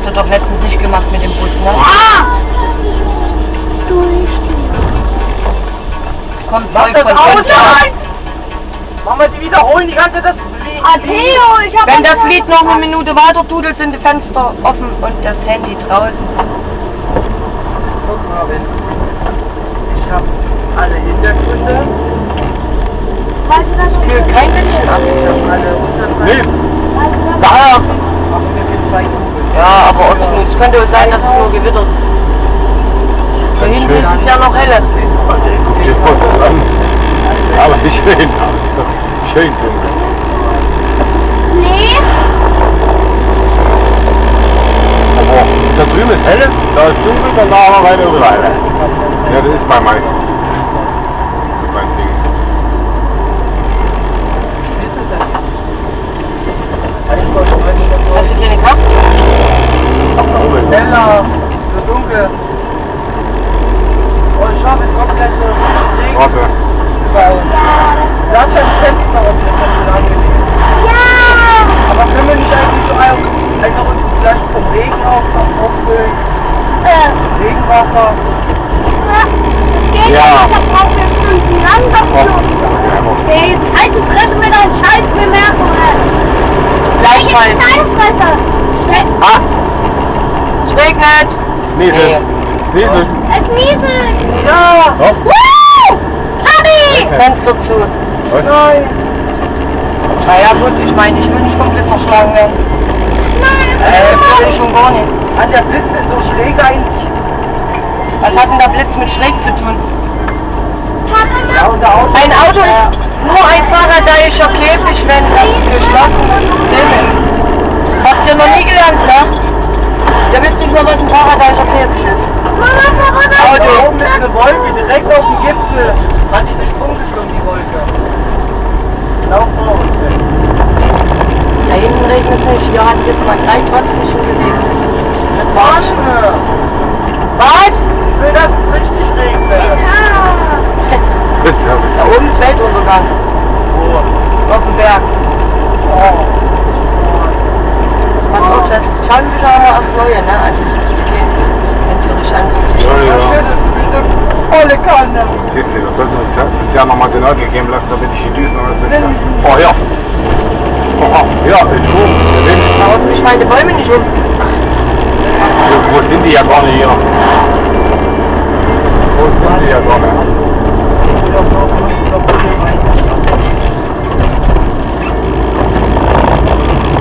hast du doch letztens nicht gemacht mit dem Bus, ne? Kommt Mach Zeug das von Auto Fenster. an! Mach mal die wiederholen, die ganze das Lied. Theo, ich hab Wenn das Lied noch eine Minute weiter dudelt, sind die Fenster offen und das Handy draußen. Guck mal, wenn ich hab alle Hintergründe. Weißt du das? Ich will kein Menschen ab. Ich hab alle Untergründe. Nee, Da! Machen wir mit 2 Kugeln. Ja, aber es könnte sein, dass es nur gewittert. Da hinten ist es ja noch helle. geht voll an. Aber nicht schön. Schön dunkel. Nee. Aber da drüben ist helle, da ist dunkel, dann machen wir weiter überall. Ja, das ist mein Ding. Hast du den gehabt? Heller, so dunkel. Oh, ich hoffe, es kommt gleich so Regen Warte. bei uns. Lass ein Fenster offen, das ist schon angenehm. Ja. Aber können wir nicht eigentlich so einfach uns vielleicht vom Regen auffüllen? Regenwasser? Das geht Ja. nicht, da braucht ihr Stunden lang. Ey, alte Fresse mit euren Scheißbemerkungen. Gleichfalls. Scheißfresser. Ah, Es regnet. Nieselt. Nieselt. Es nieselt. Ja. Doch. Woo! Fabi! Fenster zu. Was? Nein! Naja gut, ich meine, ich will nicht komplett verschlagen werden. Das will ich schon gar nicht. Hat der Blitz denn so schräg eigentlich? Was hat denn der Blitz mit schräg zu tun? Ja, unser Auto. Ein Auto ist nur ein faradayischer Käfig, wenn es geschlossen ist. Hast du noch nie gelernt, ne? Ihr wisst nicht mehr, was ein faradayischer Käfig ist. Da oben ist eine Wolke, direkt auf dem Gipfel. Hat die sich umgestimmt, die Wolke. Lauf vor uns weg. Da hinten regnet es nicht. Hier hat es jetzt mal gleich trotzdem schon geregnet. Das war's schon. Was? Ich will, dass es richtig regnet. Da oben ist Weltuntergang. Wo? Auf dem Berg. Oh. Man muss das schauen wir schon mal aufs Neue, ne? Also es ist okay. Wenn du dich anguckst. Ja, Das ja. wird eine volle Kanne. Geht nicht. Das sollten wir uns ja nochmal den Ordnung geben lassen, damit ich die Düsen und alles nicht. Oh ja. Oh, ja, ist gut. Da unten ich meine Bäume nicht um. Wo sind die ja gar nicht hier? Wo sind die ja gar nicht?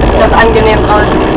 Sieht das angenehm aus.